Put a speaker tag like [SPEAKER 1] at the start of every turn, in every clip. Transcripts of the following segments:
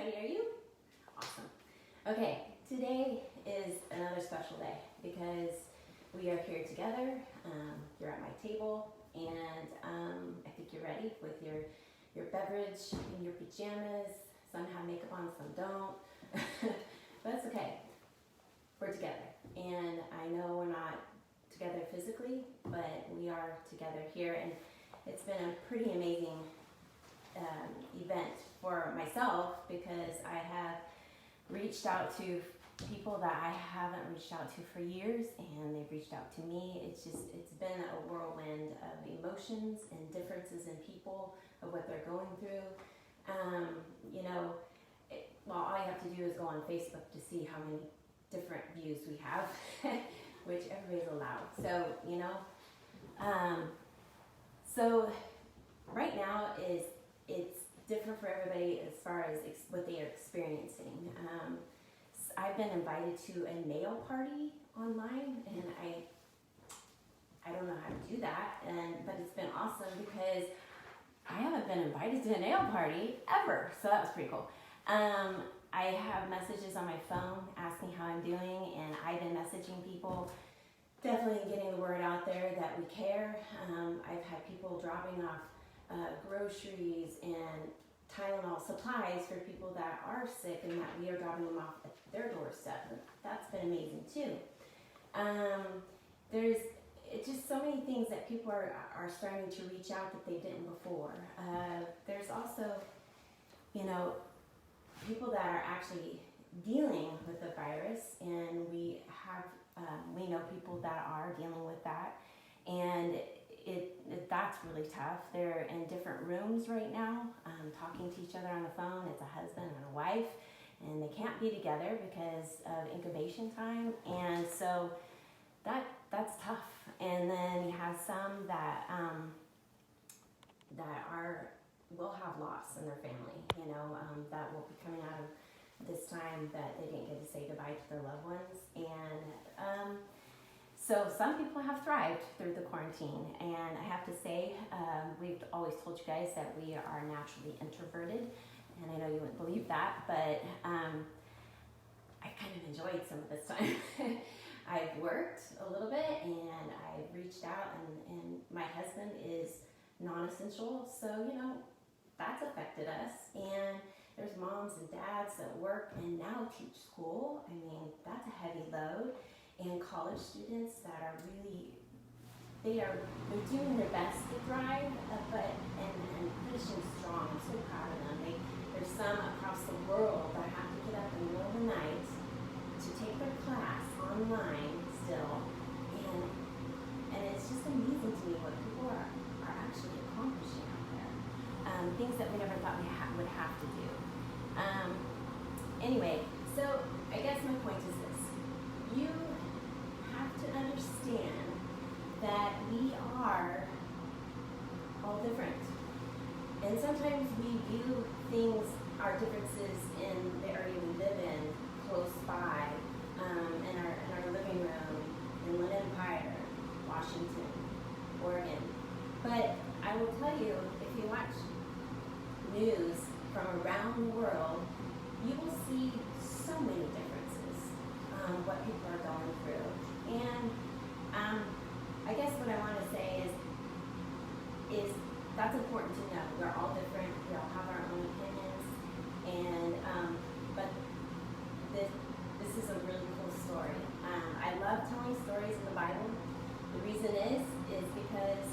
[SPEAKER 1] Ready, are you? Awesome. Okay, today is another special day because we are here together. You're at my table, and I think you're ready with your beverage in your pajamas. Some have makeup on, some don't. But that's okay. We're together. And I know we're not together physically, but we are together here. And it's been a pretty amazing event for myself because I have reached out to people that I haven't reached out to for years, and they've reached out to me. It's been a whirlwind of emotions and differences in people, of what they're going through. All you have to do is go on Facebook to see how many different views we have, which everybody's allowed. So right now it's different for everybody as far as what they are experiencing. I've been invited to a nail party online, and I don't know how to do that, but it's been awesome because I haven't been invited to a nail party ever, so that was pretty cool. I have messages on my phone asking how I'm doing, and I've been messaging people, definitely getting the word out there that we care. I've had people dropping off groceries and Tylenol supplies for people that are sick, and that we are dropping them off at their doorstep. That's been amazing too. It's just so many things that people are starting to reach out that they didn't before. There's also, people that are actually dealing with the virus, and we know people that are dealing with that, and that's really tough. They're in different rooms right now, talking to each other on the phone. It's a husband and a wife, and they can't be together because of incubation time, and so that's tough. And then you have some that will have loss in their family, that will be coming out of this time that they didn't get to say goodbye to their loved ones. And so some people have thrived through the quarantine, and I have to say, we've always told you guys that we are naturally introverted, and I know you wouldn't believe that, but I kind of enjoyed some of this time. I've worked a little bit, and I've reached out, and my husband is non-essential, so that's affected us. And there's moms and dads that work and now teach school. I mean, that's a heavy load. And college students that are they're doing their best to thrive, and finishing strong. I'm so proud of them. There's some across the world that have to get up in the middle of the night to take their class online still, and it's just amazing to me what people are actually accomplishing out there. Things that we never thought we would have to do. Anyway, so I guess my point is this: you have to understand that we are all different, and sometimes we view things, our differences in the area we live in, close by, in our living room in Lynn Empire, Washington, Oregon. But I will tell you, if you watch news from around the world, you will see so many differences, what people are going through. And I guess what I want to say is that's important to know. We're all different. We all have our own opinions, and but this is a really cool story. I love telling stories in the Bible. The reason is because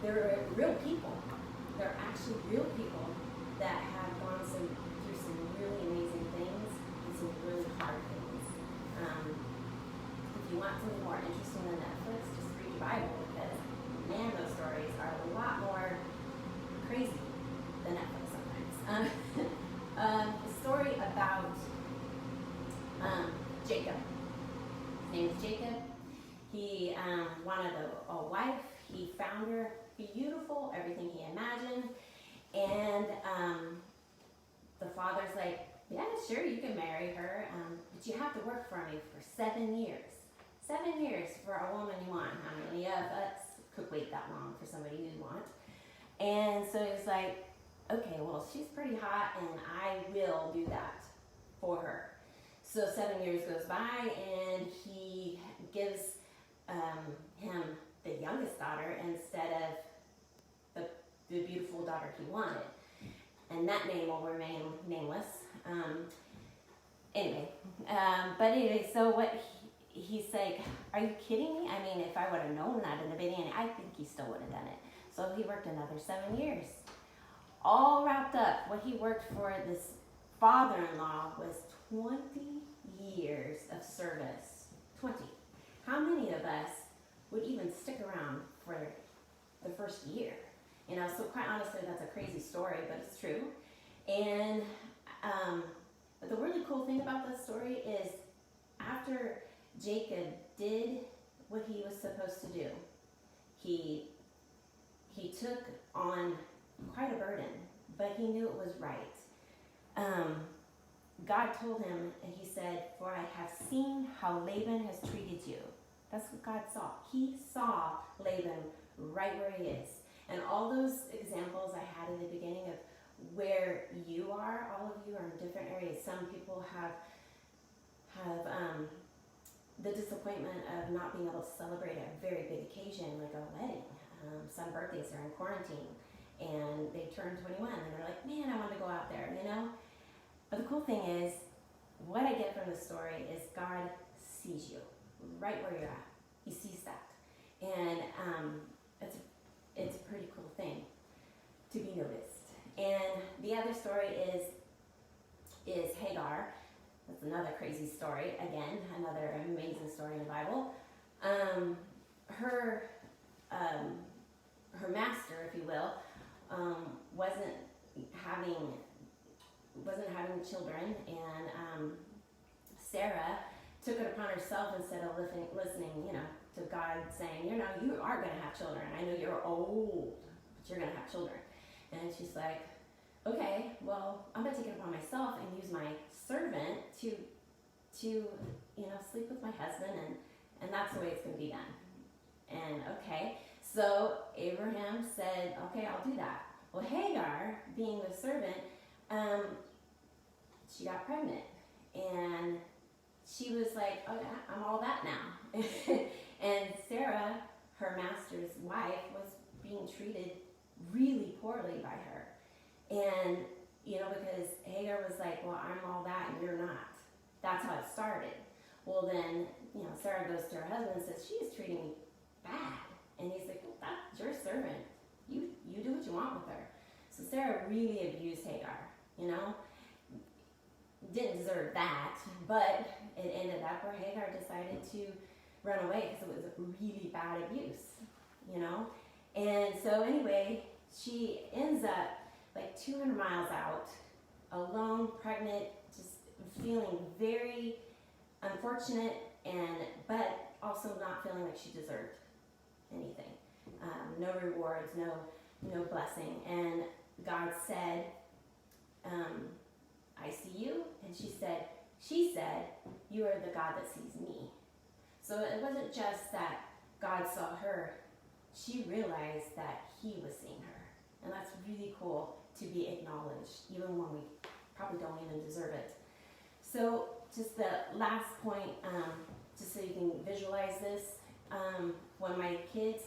[SPEAKER 1] they're real people. They're actually real people that have gone through some really amazing things and some really hard things. If you want something more interesting than Netflix, just read your Bible, because man, those stories are a lot more crazy than Netflix sometimes. A story about Jacob. His name is Jacob. He wanted a wife. He found her beautiful, everything he imagined, and the father's like, yeah, sure, you can marry her, but you have to work for me for 7 years. 7 years for a woman you want. How many of us could wait that long for somebody you want? And so he was like, okay, well, she's pretty hot and I will do that for her. So 7 years goes by and he gives him the youngest daughter instead of the beautiful daughter he wanted. And that name will remain nameless. But anyway, so what he's like, are you kidding me? I mean, if I would have known that in the beginning, I think he still would have done it. So he worked another 7 years. All wrapped up, what he worked for this father-in-law was 20 years of service. 20. How many of us would even stick around for the first year? You know, so quite honestly, that's a crazy story, but it's true. And the really cool thing about this story is after Jacob did what he was supposed to do, he took on quite a burden, but he knew it was right. God told him, and he said, for I have seen how Laban has treated you. That's what God saw. He saw Laban right where he is. And all those examples I had in the beginning of where you are, all of you are in different areas. Some people have the disappointment of not being able to celebrate a very big occasion like a wedding. Some birthdays are in quarantine and they turn 21 and they're like, man, I want to go out there, you know? But the cool thing is, what I get from the story is God sees you right where you're at. He sees that. And it's a pretty cool thing to be noticed. And the other story is Hagar. That's another crazy story. Again, another amazing story in the Bible. Her master, if you will, wasn't having children, and Sarah took it upon herself instead of listening, you know, to God saying, you know, you are going to have children. I know you're old, but you're going to have children. And she's like, okay, well, I'm going to take it upon myself and use my servant to you know, sleep with my husband, and that's the way it's going to be done. And okay, so Abraham said, okay, I'll do that. Well, Hagar, being the servant, she got pregnant, and she was like, oh, I'm all that now. And Sarah, her master's wife, was being treated really poorly by her. And, you know, because Hagar was like, well, I'm all that and you're not. That's how it started. Well, then, you know, Sarah goes to her husband and says, she is treating me bad. And he's like, well, that's your servant. You do what you want with her. So Sarah really abused Hagar, you know. Didn't deserve that, but it ended up where Hagar decided to run away because it was a really bad abuse, you know. And so anyway, she ends up like 200 miles out, alone, pregnant, just feeling very unfortunate, but also not feeling like she deserved anything. No rewards, no blessing. And God said, I see you. And she said, you are the God that sees me. So it wasn't just that God saw her, she realized that he was seeing her. And that's really cool to be acknowledged, even when we probably don't even deserve it. So just the last point, just so you can visualize this, when my kids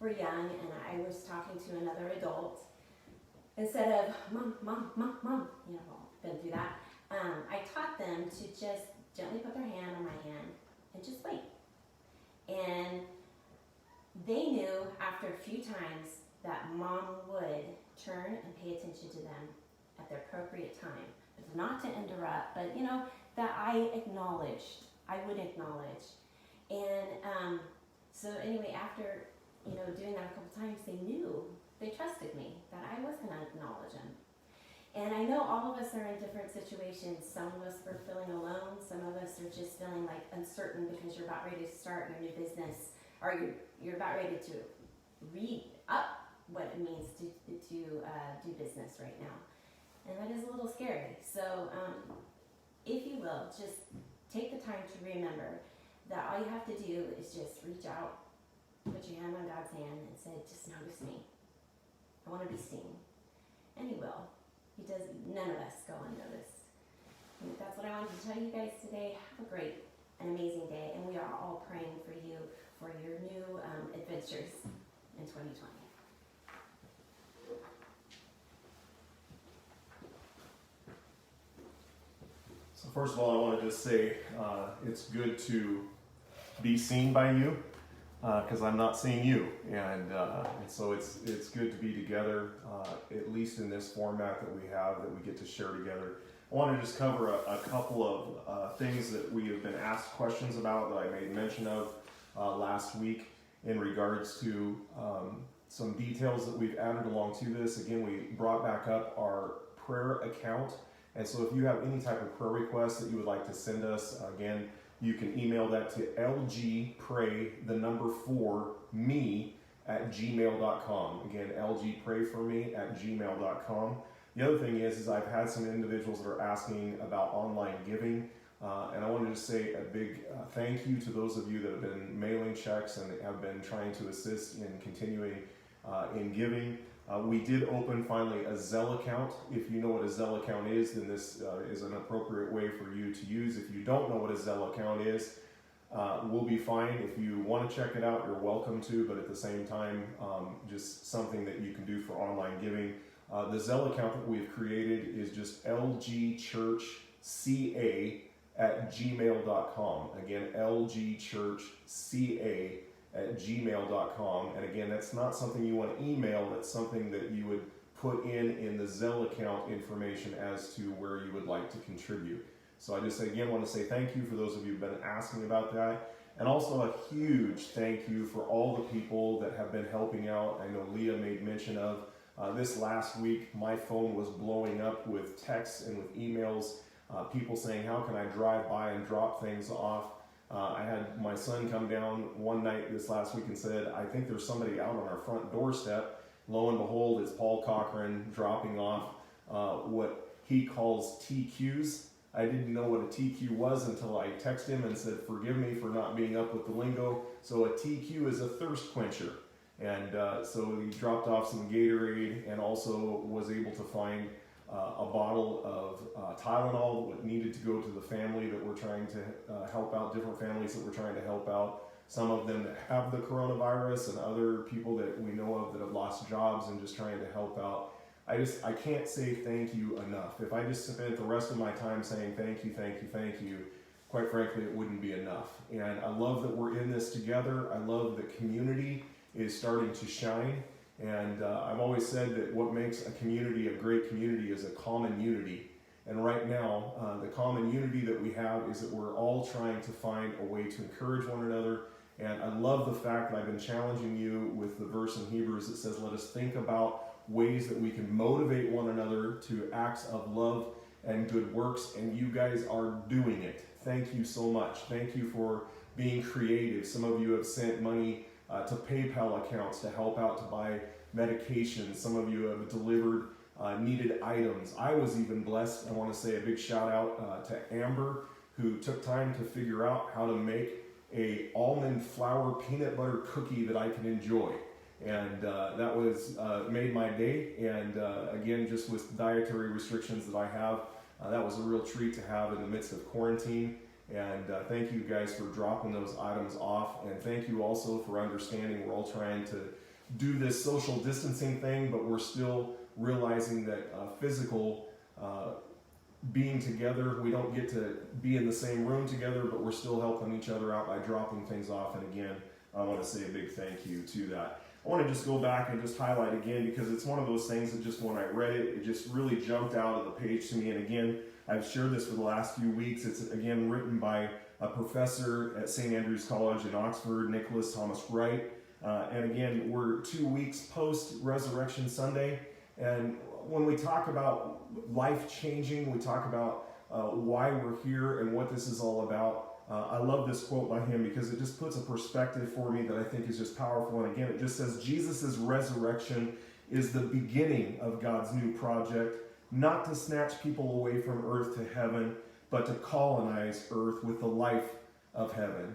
[SPEAKER 1] were young and I was talking to another adult, instead of mom, you know, been through that, I taught them to just gently put their hand on my hand and just wait. And they knew after a few times that mom would turn and pay attention to them at the appropriate time. But not to interrupt, but, you know, that I would acknowledge. And so anyway, after, you know, doing that a couple times, they trusted me, that I was going to acknowledge them. And I know all of us are in different situations. Some of us are feeling alone. Some of us are just feeling like uncertain because you're about ready to start your new business, or you're about ready to read up what it means to do business right now. And that is a little scary. So if you will, just take the time to remember that all you have to do is just reach out, put your hand on God's hand and say, just notice me. I want to be seen. and He will. He does none of us go unnoticed. And that's what I wanted to tell you guys today. Have a great and amazing day, and we are all praying for you for your new adventures in 2020.
[SPEAKER 2] So first of all, I want to just say it's good to be seen by you because I'm not seeing you, and so it's good to be together, at least in this format that we have that we get to share together. I want to just cover a couple of things that we have been asked questions about that I made mention of last week in regards to some details that we've added along to this. Again, we brought back up our prayer account, and so if you have any type of prayer request that you would like to send us, again, you can email that to lgpray4me@gmail.com. Again, lgprayforme@gmail.com. The other thing is I've had some individuals that are asking about online giving, and I want to just say a big thank you to those of you that have been mailing checks and have been trying to assist in continuing in giving. We did open finally a Zelle account. If you know what a Zelle account is, then this is an appropriate way for you to use. If you don't know what a Zelle account is, we'll be fine. If you want to check it out, you're welcome to, but at the same time, just something that you can do for online giving. The Zelle account that we've created is just lgchurchca@gmail.com. Again, lgchurchca@gmail.com. And again, that's not something you want to email, that's something that you would put in the Zelle account information as to where you would like to contribute. So I just again want to say thank you for those of you who've been asking about that. And also a huge thank you for all the people that have been helping out. I know Leah made mention of this last week, my phone was blowing up with texts and with emails, people saying, how can I drive by and drop things off? I had my son come down one night this last week and said, I think there's somebody out on our front doorstep. Lo and behold, it's Paul Cochran dropping off what he calls TQs. I didn't know what a TQ was until I texted him and said, forgive me for not being up with the lingo. So a TQ is a thirst quencher. And so he dropped off some Gatorade and also was able to find a bottle of Tylenol that needed to go to the family that we're trying to help out, different families that we're trying to help out. Some of them that have the coronavirus and other people that we know of that have lost jobs and just trying to help out. I can't say thank you enough. If I just spent the rest of my time saying thank you, quite frankly, it wouldn't be enough. And I love that we're in this together. I love that community is starting to shine. And I've always said that what makes a community a great community is a common unity. And right now, the common unity that we have is that we're all trying to find a way to encourage one another. And I love the fact that I've been challenging you with the verse in Hebrews that says, let us think about ways that we can motivate one another to acts of love and good works. And you guys are doing it. Thank you so much. Thank you for being creative. Some of you have sent money to PayPal accounts to help out to buy medications. Some of you have delivered needed items. I was even blessed. I want to say a big shout out to Amber, who took time to figure out how to make a almond flour peanut butter cookie that I can enjoy. And that was made my day. And again, just with dietary restrictions that I have, that was a real treat to have in the midst of quarantine. And thank you guys for dropping those items off. And thank you also for understanding we're all trying to do this social distancing thing, but we're still realizing that physical being together, we don't get to be in the same room together, but we're still helping each other out by dropping things off. And again, I want to say a big thank you to that. I want to just go back and just highlight again, because it's one of those things that just when I read it, it just really jumped out of the page to me. And again, I've shared this for the last few weeks. It's again written by a professor at St. Andrew's College in Oxford, Nicholas Thomas Wright. And again, we're 2 weeks post Resurrection Sunday. And when we talk about life changing, we talk about why we're here and what this is all about. I love this quote by him because it just puts a perspective for me that I think is just powerful. And again, it just says, Jesus' resurrection is the beginning of God's new project, not to snatch people away from earth to heaven, but to colonize earth with the life of heaven.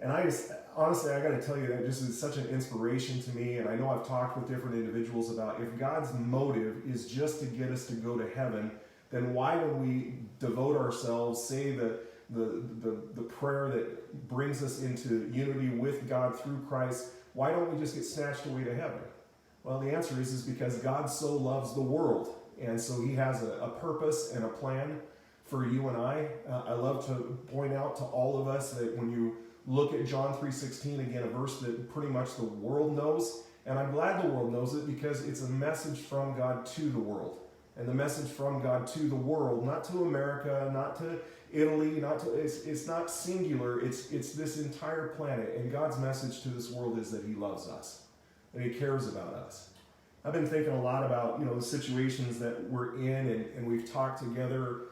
[SPEAKER 2] And honestly, I got to tell you, that just is such an inspiration to me. And I know I've talked with different individuals about, if God's motive is just to get us to go to heaven, then why would we devote ourselves, say the prayer that brings us into unity with God through Christ? Why don't we just get snatched away to heaven? Well, the answer is because God so loves the world. And so he has a purpose and a plan for you and I. I love to point out to all of us that when you look at John 3:16, again, a verse that pretty much the world knows, and I'm glad the world knows it, because it's a message from God to the world. And the message from God to the world, not to America, not to Italy, it's not singular, it's this entire planet. And God's message to this world is that he loves us and he cares about us. I've been thinking a lot about, the situations that we're in, and we've talked together.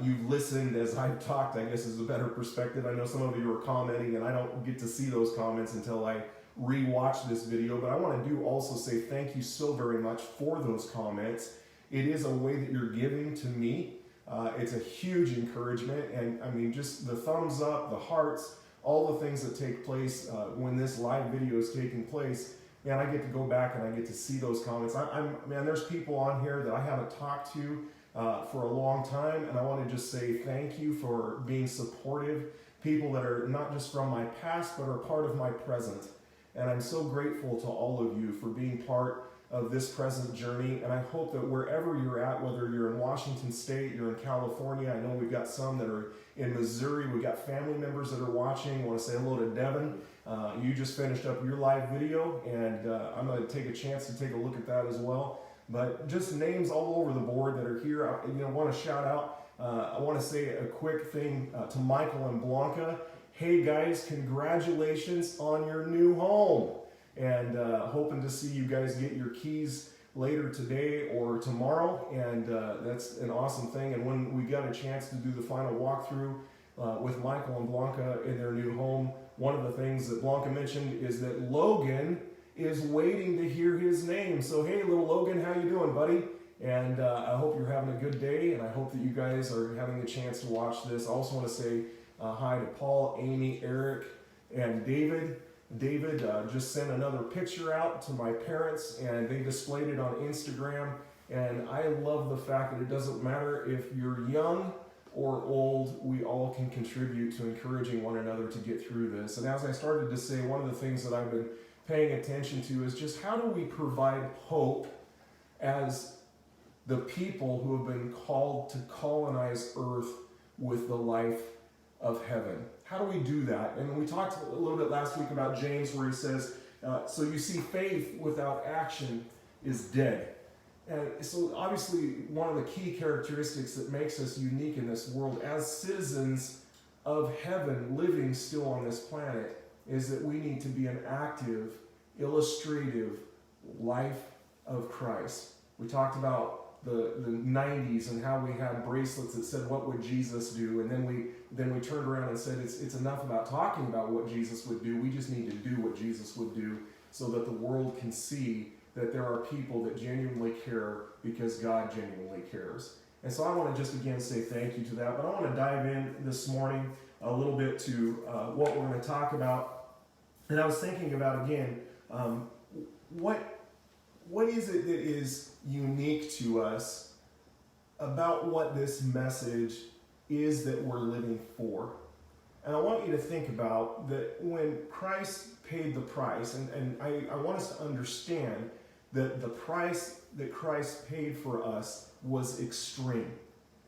[SPEAKER 2] You've listened as I've talked, I guess, is a better perspective. I know some of you are commenting, and I don't get to see those comments until I re-watch this video, but I want to also say thank you so very much for those comments. It is a way that you're giving to me. It's a huge encouragement, and I mean, just the thumbs up, the hearts, all the things that take place when this live video is taking place. Man, I get to go back and I get to see those comments. Man, there's people on here that I haven't talked to for a long time, and I want to just say thank you for being supportive. People that are not just from my past, but are part of my present. And I'm so grateful to all of you for being part of this present journey. And I hope that wherever you're at, whether you're in Washington State, you're in California, I know we've got some that are in Missouri, we've got family members that are watching. I want to say hello to Devin. You just finished up your live video, and I'm going to take a chance to take a look at that as well. But just names all over the board that are here. I want to shout out, I want to say a quick thing to Michael and Blanca. Hey guys, congratulations on your new home. And hoping to see you guys get your keys later today or tomorrow. And that's an awesome thing. And when we got a chance to do the final walkthrough with Michael and Blanca in their new home, one of the things that Blanca mentioned is that Logan is waiting to hear his name. So hey, little Logan, how you doing, buddy? And I hope you're having a good day, and I hope that you guys are having a chance to watch this. I also want to say hi to Paul, Amy, Eric, and David. David just sent another picture out to my parents, and they displayed it on Instagram. And I love the fact that it doesn't matter if you're young or old, we all can contribute to encouraging one another to get through this. And as I started to say, one of the things that I've been paying attention to is just how do we provide hope as the people who have been called to colonize earth with the life of heaven. How do we do that? And we talked a little bit last week about James, where he says, so you see, faith without action is dead. And so obviously one of the key characteristics that makes us unique in this world as citizens of heaven living still on this planet is that we need to be an active, illustrative life of Christ. We talked about the 90s and how we had bracelets that said, what would Jesus do? And then we turned around and said, it's enough about talking about what Jesus would do. We just need to do what Jesus would do so that the world can see that there are people that genuinely care because God genuinely cares. And so I want to just again say thank you to that. But I want to dive in this morning a little bit to what we're going to talk about. And I was thinking about, again, what is it that is unique to us about what this message is that we're living for? And I want you to think about that when Christ paid the price, and I want us to understand that the price that Christ paid for us was extreme.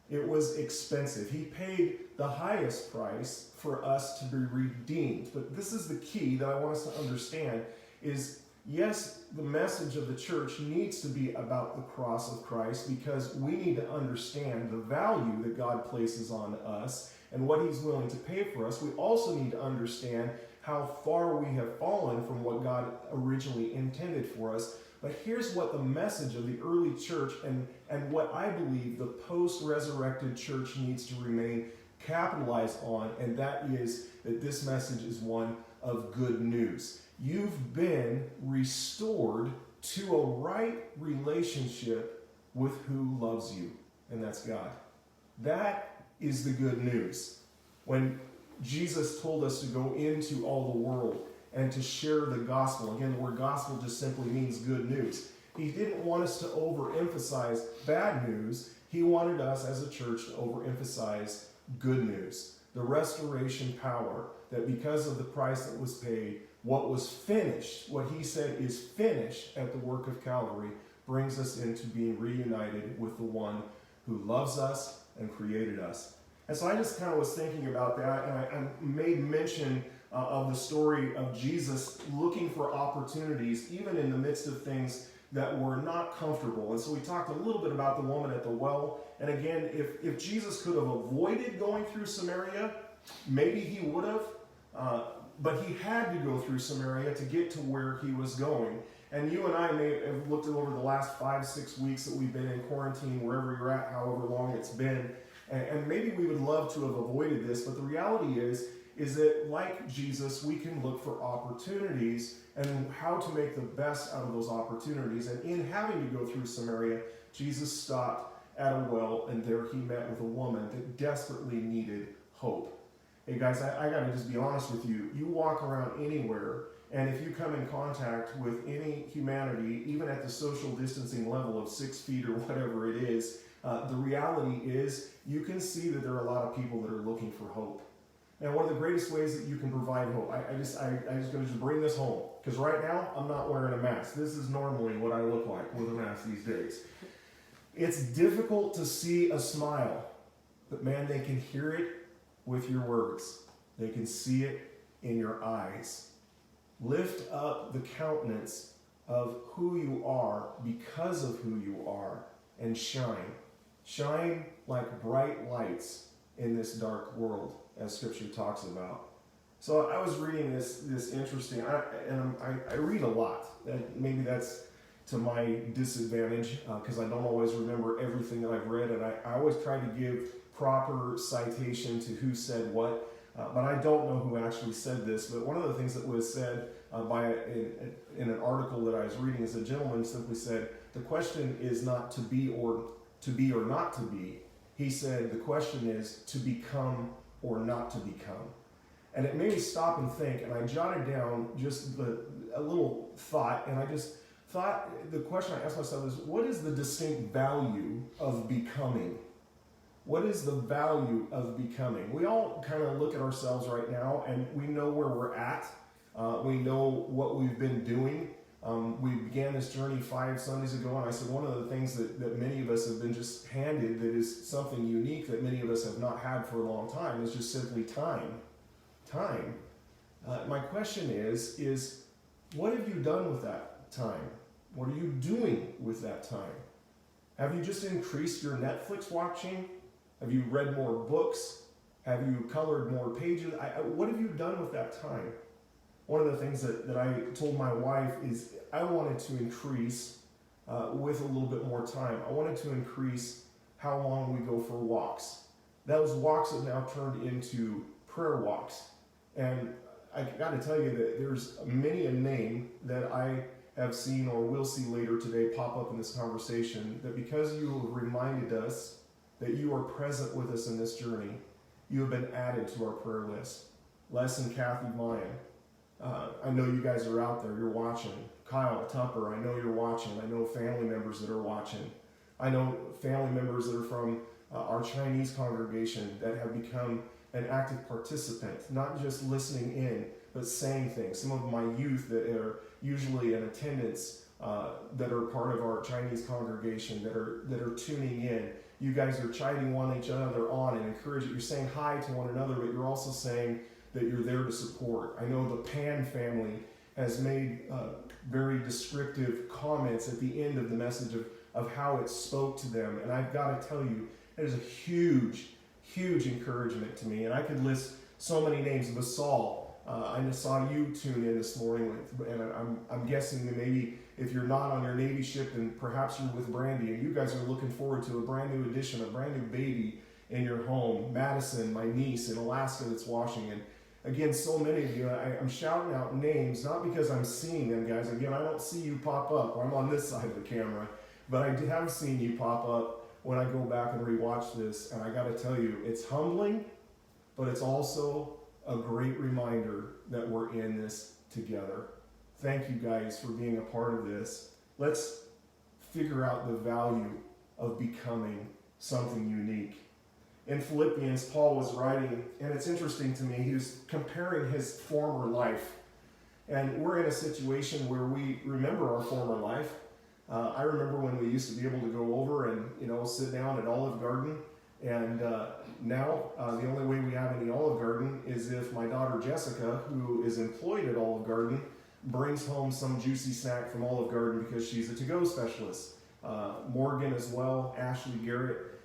[SPEAKER 2] It was expensive. He paid the highest price for us to be redeemed. But this is the key that I want us to understand is, yes, the message of the church needs to be about the cross of Christ because we need to understand the value that God places on us and what he's willing to pay for us. We also need to understand how far we have fallen from what God originally intended for us. But here's what the message of the early church and what I believe the post-resurrected church needs to remain capitalized on, and that is that this message is one of good news. You've been restored to a right relationship with who loves you, and that's God. That is the good news. When Jesus told us to go into all the world and to share the gospel. Again, the word gospel just simply means good news. He didn't want us to overemphasize bad news. He wanted us as a church to overemphasize good news. The restoration power that because of the price that was paid, what was finished, what he said is finished at the work of Calvary, brings us into being reunited with the one who loves us and created us. And so I just kind of was thinking about that, and I made mention of the story of Jesus looking for opportunities, even in the midst of things that were not comfortable. And so we talked a little bit about the woman at the well. And again, if Jesus could have avoided going through Samaria, maybe he would have. But he had to go through Samaria to get to where he was going. And you and I may have looked at over the last 5-6 weeks that we've been in quarantine, wherever you're at, however long it's been. And maybe we would love to have avoided this, but the reality is that like Jesus, we can look for opportunities and how to make the best out of those opportunities. And in having to go through Samaria, Jesus stopped at a well, and there he met with a woman that desperately needed hope. Hey guys, I gotta just be honest with you. You walk around anywhere, and if you come in contact with any humanity, even at the social distancing level of 6 feet or whatever it is, the reality is you can see that there are a lot of people that are looking for hope. And one of the greatest ways that you can provide hope, I just going to bring this home, because right now I'm not wearing a mask. This is normally what I look like with a mask these days. It's difficult to see a smile, but man, they can hear it with your words. They can see it in your eyes. Lift up the countenance of who you are because of who you are, and shine. Shine like bright lights in this dark world, as Scripture talks about. So I was reading this interesting, I read a lot. Maybe that's to my disadvantage, because I don't always remember everything that I've read, and I always try to give proper citation to who said what, but I don't know who actually said this. But one of the things that was said in an article that I was reading is a gentleman simply said, the question is not to be or not to be. He said, the question is to become or not to become. And it made me stop and think, and I jotted down just a little thought, and I just thought, the question I asked myself is, what is the distinct value of becoming? What is the value of becoming? We all kind of look at ourselves right now, and we know where we're at. We know what we've been doing. We began this journey 5 Sundays ago, and I said one of the things that many of us have been just handed that is something unique that many of us have not had for a long time is just simply time. Time. My question is what have you done with that time? What are you doing with that time? Have you just increased your Netflix watching? Have you read more books? Have you colored more pages? What have you done with that time? One of the things that I told my wife is I wanted to increase with a little bit more time. I wanted to increase how long we go for walks. Those walks have now turned into prayer walks. And I got to tell you that there's many a name that I have seen or will see later today pop up in this conversation, that because you have reminded us that you are present with us in this journey, you have been added to our prayer list. Les and Kathy Mayan, I know you guys are out there, you're watching. Kyle Tupper, I know you're watching. I know family members that are watching. I know family members that are from our Chinese congregation that have become an active participant, not just listening in, but saying things. Some of my youth that are usually in attendance that are part of our Chinese congregation that are tuning in. You guys are chiding each other on and encouraging. You're saying hi to one another, but you're also saying that you're there to support. I know the Pan family has made very descriptive comments at the end of the message of how it spoke to them. And I've got to tell you, it is a huge, huge encouragement to me. And I could list so many names. Basal, I just saw you tune in this morning, and I'm guessing that maybe if you're not on your Navy ship, then perhaps you're with Brandy, and you guys are looking forward to a brand new addition, a brand new baby in your home. Madison, my niece in Alaska that's watching, and again, so many of you, I'm shouting out names, not because I'm seeing them, guys. Again, I don't see you pop up. I'm on this side of the camera, but I have seen you pop up when I go back and rewatch this, and I got to tell you, it's humbling, but it's also a great reminder that we're in this together. Thank you guys for being a part of this. Let's figure out the value of becoming something unique. In Philippians, Paul was writing, and it's interesting to me, he was comparing his former life. And we're in a situation where we remember our former life. I remember when we used to be able to go over and, sit down at Olive Garden. And now the only way we have any Olive Garden is if my daughter Jessica, who is employed at Olive Garden, brings home some juicy snack from Olive Garden because she's a to-go specialist. Morgan as well, Ashley Garrett,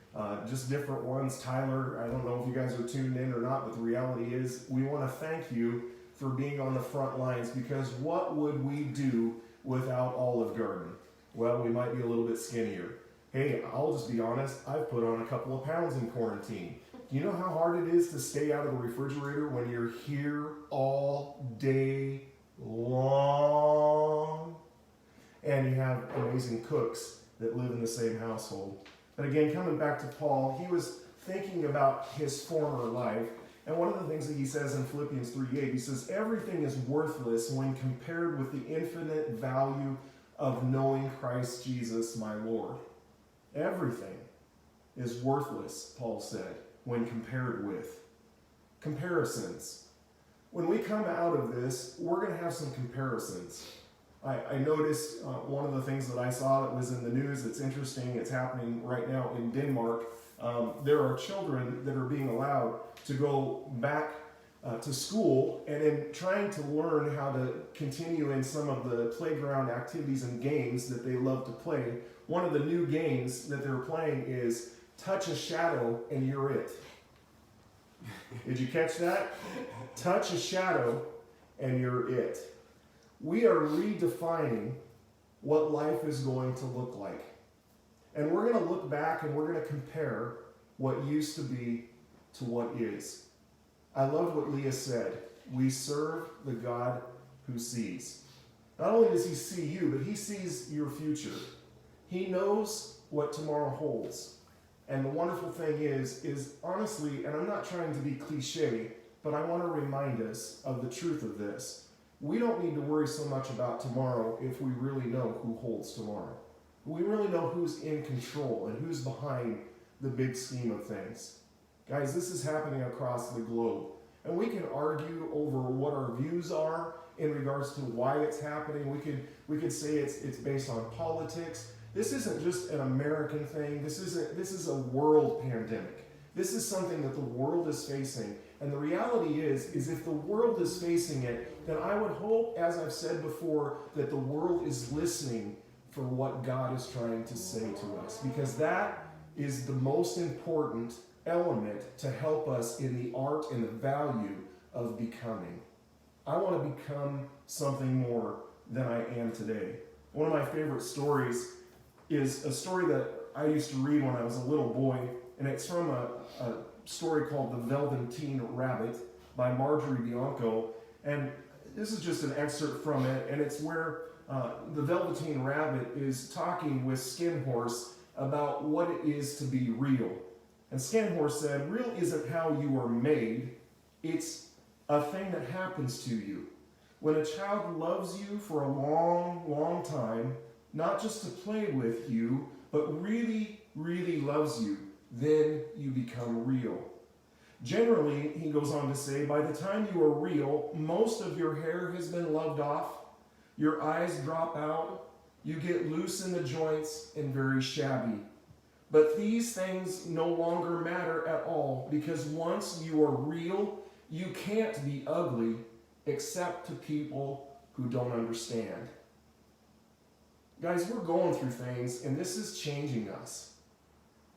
[SPEAKER 2] just different ones. Tyler, I don't know if you guys are tuned in or not, but the reality is we want to thank you for being on the front lines, because what would we do without Olive Garden? Well, we might be a little bit skinnier. Hey, I'll just be honest, I've put on a couple of pounds in quarantine. Do you know how hard it is to stay out of the refrigerator when you're here all day long? And you have amazing cooks that live in the same household. But again, coming back to Paul, he was thinking about his former life. And one of the things that he says in Philippians 3:8, he says, everything is worthless when compared with the infinite value of knowing Christ Jesus, my Lord. Everything is worthless, Paul said, when compared with. Comparisons. When we come out of this, we're going to have some comparisons. I noticed one of the things that I saw that was in the news that's interesting. It's happening right now in Denmark. There are children that are being allowed to go back to school, and in trying to learn how to continue in some of the playground activities and games that they love to play, one of the new games that they're playing is touch a shadow and you're it. Did you catch that? Touch a shadow and you're it. We are redefining what life is going to look like. And we're going to look back and we're going to compare what used to be to what is. I love what Leah said. We serve the God who sees. Not only does he see you, but he sees your future. He knows what tomorrow holds. And the wonderful thing is honestly, and I'm not trying to be cliche, but I want to remind us of the truth of this. We don't need to worry so much about tomorrow if we really know who holds tomorrow. We really know who's in control and who's behind the big scheme of things. Guys, this is happening across the globe. And we can argue over what our views are in regards to why it's happening. We could say it's based on politics. This isn't just an American thing. This is a world pandemic. This is something that the world is facing. And the reality is if the world is facing it, then I would hope, as I've said before, that the world is listening for what God is trying to say to us. Because that is the most important element to help us in the art and the value of becoming. I want to become something more than I am today. One of my favorite stories is a story that I used to read when I was a little boy, and it's from a story called The Velveteen Rabbit by Marjorie Bianco. And this is just an excerpt from it, and it's where the Velveteen Rabbit is talking with Skin Horse about what it is to be real. And Skin Horse said, real isn't how you are made, it's a thing that happens to you. When a child loves you for a long, long time, not just to play with you, but really, really loves you, then you become real. Generally, he goes on to say, by the time you are real, most of your hair has been loved off, your eyes drop out, you get loose in the joints and very shabby. But these things no longer matter at all, because once you are real, you can't be ugly except to people who don't understand. Guys, we're going through things, and this is changing us.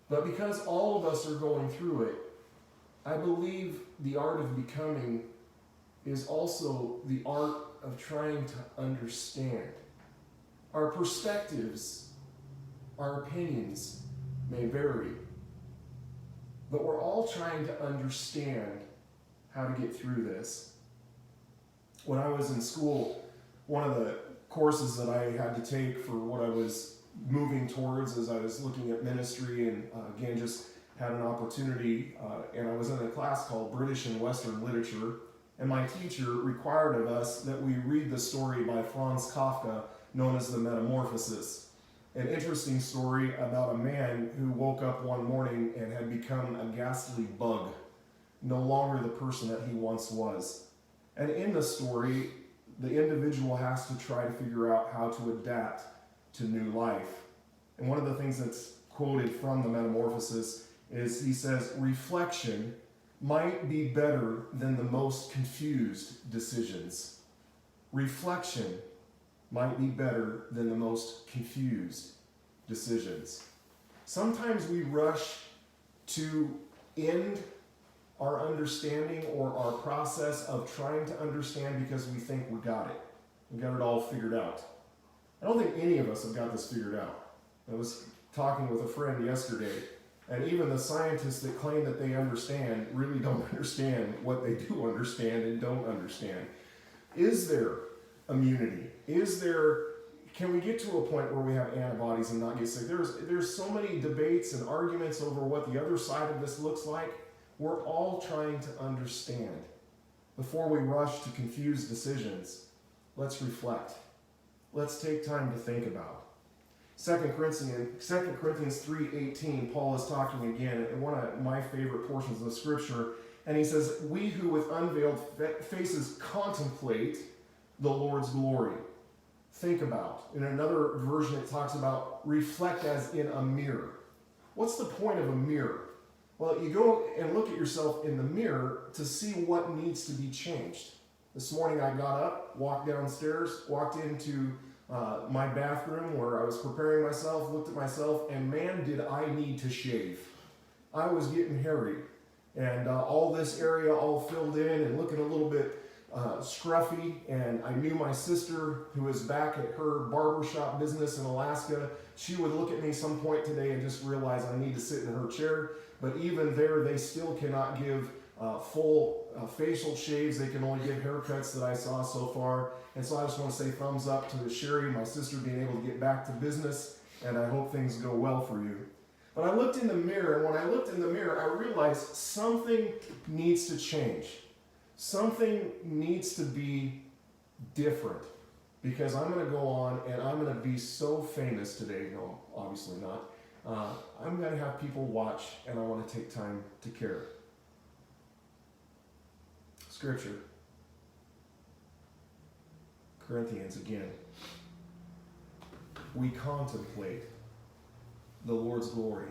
[SPEAKER 2] But because all of us are going through it, I believe the art of becoming is also the art of trying to understand. Our perspectives, our opinions may vary, but we're all trying to understand how to get through this. When I was in school, one of the courses that I had to take for what I was moving towards as I was looking at ministry, and again just had an opportunity, and I was in a class called British and Western Literature, and my teacher required of us that we read the story by Franz Kafka known as The Metamorphosis. An interesting story about a man who woke up one morning and had become a ghastly bug, no longer the person that he once was. And in the story, the individual has to try to figure out how to adapt to new life. And one of the things that's quoted from The Metamorphosis is he says, reflection might be better than the most confused decisions. Reflection might be better than the most confused decisions. Sometimes we rush to end our understanding or our process of trying to understand because we think we got it. We got it all figured out. I don't think any of us have got this figured out. I was talking with a friend yesterday, and even the scientists that claim that they understand really don't understand what they do understand and don't understand. Is there immunity? Can we get to a point where we have antibodies and not get sick? There's so many debates and arguments over what the other side of this looks like. We're all trying to understand. Before we rush to confused decisions, let's reflect. Let's take time to think about. 2 Corinthians 3:18, Paul is talking again, and one of my favorite portions of Scripture, and he says, we who with unveiled faces contemplate the Lord's glory. Think about. In another version, it talks about reflect as in a mirror. What's the point of a mirror? Well, you go and look at yourself in the mirror to see what needs to be changed. This morning I got up, walked downstairs, walked into my bathroom where I was preparing myself, looked at myself, and man, did I need to shave. I was getting hairy. And all this area all filled in and looking a little bit scruffy. And I knew my sister, who was back at her barbershop business in Alaska, she would look at me some point today and just realize I need to sit in her chair. But even there, they still cannot give full facial shaves. They can only give haircuts that I saw so far. And so I just want to say thumbs up to Sherry, my sister, being able to get back to business. And I hope things go well for you. But I looked in the mirror, and when I looked in the mirror, I realized something needs to change. Something needs to be different. Because I'm going to go on and I'm going to be so famous today. No, obviously not. I'm going to have people watch, and I want to take time to care. Scripture. Corinthians again. We contemplate the Lord's glory.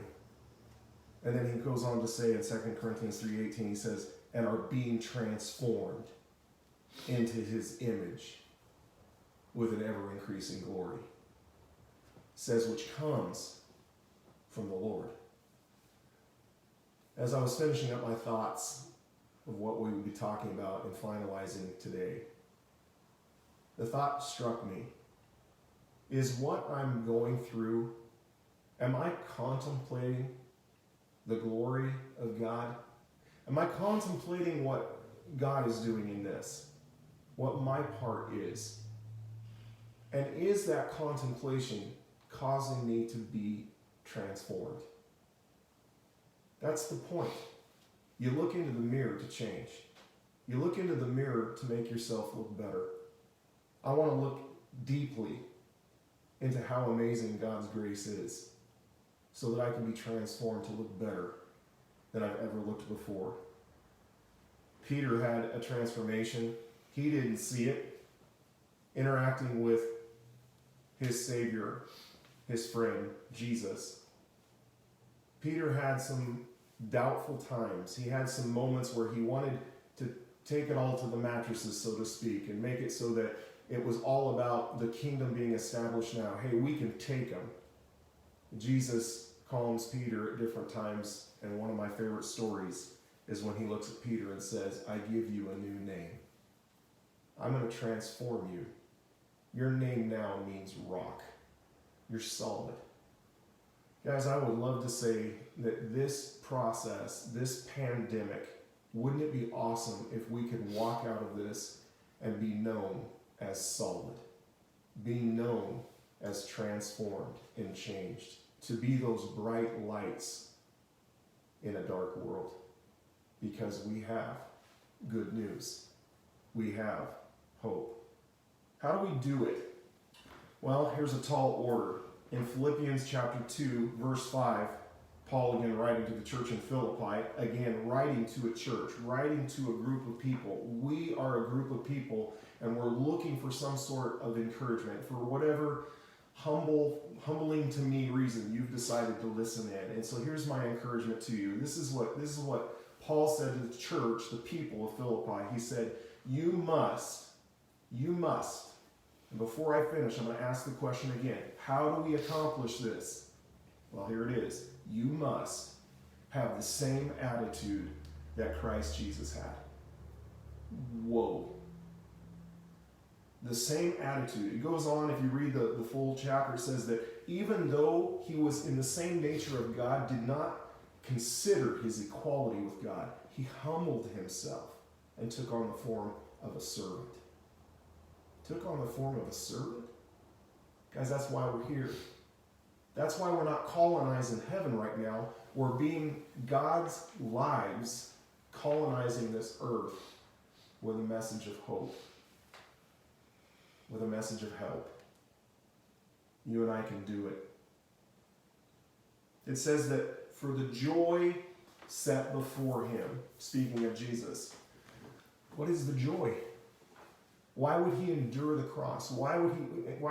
[SPEAKER 2] And then he goes on to say in 2 Corinthians 3:18, he says, and are being transformed into his image with an ever-increasing glory. It says, which comes from the Lord. As I was finishing up my thoughts of what we would be talking about and finalizing today, the thought struck me, is what I'm going through, am I contemplating the glory of God? Am I contemplating what God is doing in this? What my part is? And is that contemplation causing me to be transformed? That's the point. You look into the mirror to change. You look into the mirror to make yourself look better. I want to look deeply into how amazing God's grace is so that I can be transformed to look better than I've ever looked before. Peter had a transformation. He didn't see it. Interacting with his Savior, his friend, Jesus. Peter had some doubtful times. He had some moments where he wanted to take it all to the mattresses, so to speak, and make it so that it was all about the kingdom being established now. Hey, we can take them. Jesus calms Peter at different times, and one of my favorite stories is when he looks at Peter and says, I give you a new name. I'm going to transform you. Your name now means rock. You're solid. Guys, I would love to say that this process, this pandemic, wouldn't it be awesome if we could walk out of this and be known as solid, be known as transformed and changed, to be those bright lights in a dark world, because we have good news. we have hope. How do we do it? Well, here's a tall order. In Philippians chapter 2, verse 5, Paul again writing to the church in Philippi, again writing to a church, writing to a group of people. We are a group of people, and we're looking for some sort of encouragement for whatever humbling to me reason you've decided to listen in. And so here's my encouragement to you. This is what Paul said to the church, the people of Philippi. He said, you must, and before I finish, I'm going to ask the question again. How do we accomplish this? Well, here it is. You must have the same attitude that Christ Jesus had. Whoa. The same attitude. It goes on, if you read the full chapter, it says that even though he was in the same nature of God, did not consider his equality with God, he humbled himself and took on the form of a servant. Took on the form of a servant? Guys, that's why we're here. That's why we're not colonizing heaven right now. We're being God's lives colonizing this earth with a message of hope, with a message of help. You and I can do it. It says that for the joy set before him, speaking of Jesus, what is the joy? Why would he endure the cross? Why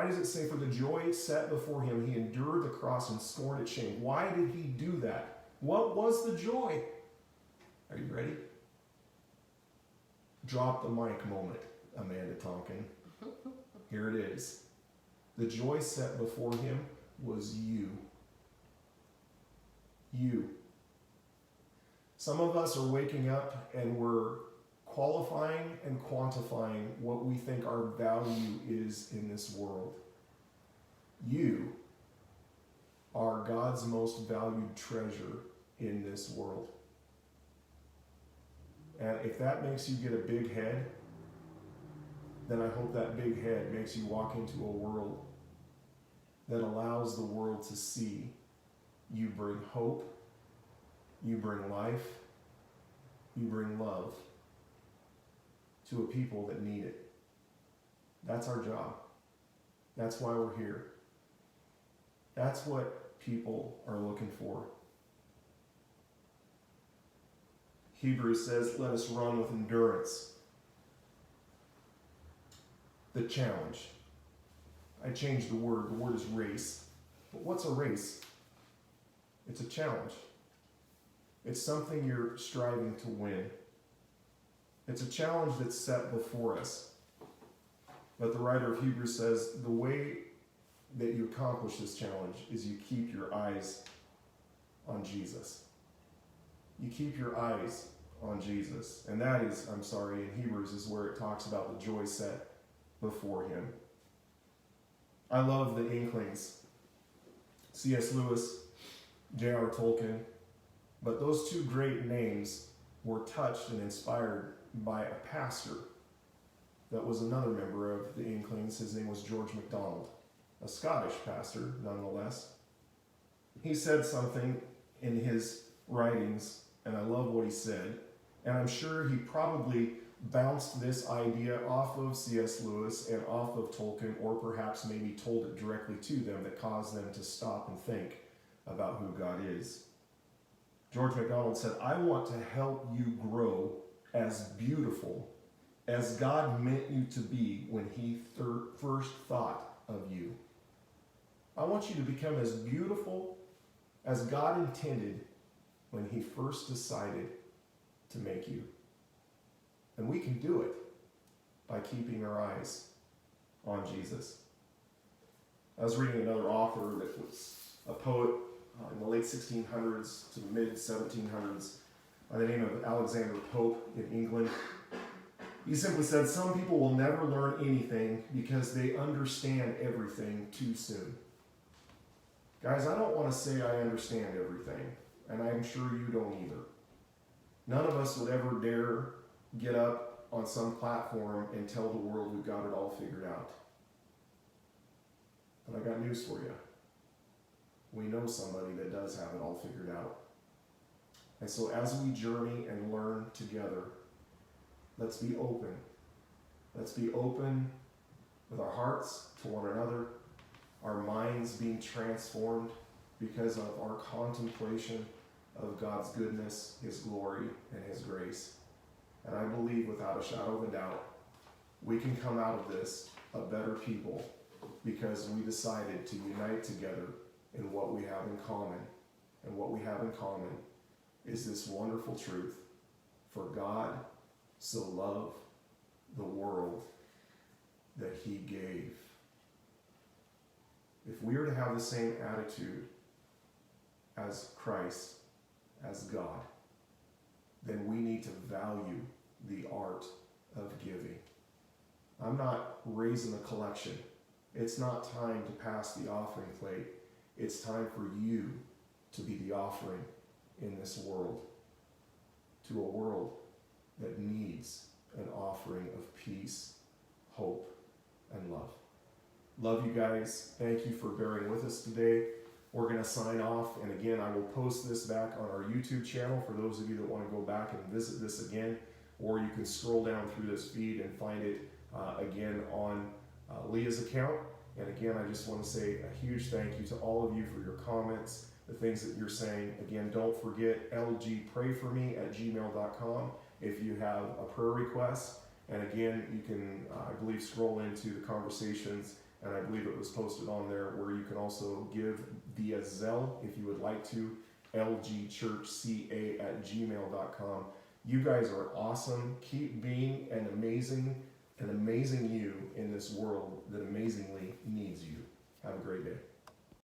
[SPEAKER 2] does it say for the joy set before him, he endured the cross and scorned its shame? Why did he do that? What was the joy? Are you ready? Drop the mic moment, Amanda Tonkin. Here it is. The joy set before him was you. You. Some of us are waking up and we're qualifying and quantifying what we think our value is in this world. You are God's most valued treasure in this world. And if that makes you get a big head, then I hope that big head makes you walk into a world that allows the world to see you bring hope, you bring life, you bring love to a people that need it. That's our job. That's why we're here. That's what people are looking for. Hebrews says, let us run with endurance. The challenge. I changed the word. The word is race. But what's a race? It's a challenge. It's something you're striving to win. It's a challenge that's set before us. But the writer of Hebrews says the way that you accomplish this challenge is you keep your eyes on Jesus. You keep your eyes on Jesus. And that is, in Hebrews is where it talks about the joy set before him. I love the Inklings. C.S. Lewis, J.R. Tolkien. But those two great names were touched and inspired by a pastor that was another member of the Inklings. His name was George MacDonald, a Scottish pastor nonetheless. He said something in his writings, and I love what he said, and I'm sure he probably bounced this idea off of C.S. Lewis and off of Tolkien, or perhaps maybe told it directly to them that caused them to stop and think about who God is. George MacDonald said, I want to help you grow as beautiful as God meant you to be when he first thought of you. I want you to become as beautiful as God intended when he first decided to make you. And we can do it by keeping our eyes on Jesus. I was reading another author that was a poet in the late 1600s to the mid 1700s by the name of Alexander Pope in England. He simply said, some people will never learn anything because they understand everything too soon. Guys, I don't want to say I understand everything, and I'm sure you don't either. None of us would ever dare get up on some platform and tell the world we've got it all figured out. But I got news for you. We know somebody that does have it all figured out. And so as we journey and learn together, let's be open Let's be open with our hearts to one another, our minds being transformed because of our contemplation of God's goodness, His glory, and His grace. And I believe without a shadow of a doubt, we can come out of this a better people because we decided to unite together in what we have in common. And what we have in common is this wonderful truth: for God so loved the world that He gave. If we are to have the same attitude as Christ, as God, then we need to value the art of giving. I'm not raising a collection. It's not time to pass the offering plate. It's time for you to be the offering in this world, to a world that needs an offering of peace, hope, and love. Love you guys. Thank you for bearing with us today. We're going to sign off, and again, I will post this back on our YouTube channel for those of you that want to go back and visit this again, or you can scroll down through this feed and find it again on Leah's account. And again, I just want to say a huge thank you to all of you for your comments, the things that you're saying. Again, don't forget lgprayforme@gmail.com if you have a prayer request. And again, you can, I believe, scroll into the conversations, and I believe it was posted on there, where you can also give via Zelle if you would like to, lgchurchca@gmail.com. You guys are awesome. Keep being an amazing you in this world that amazingly needs you. Have a great day.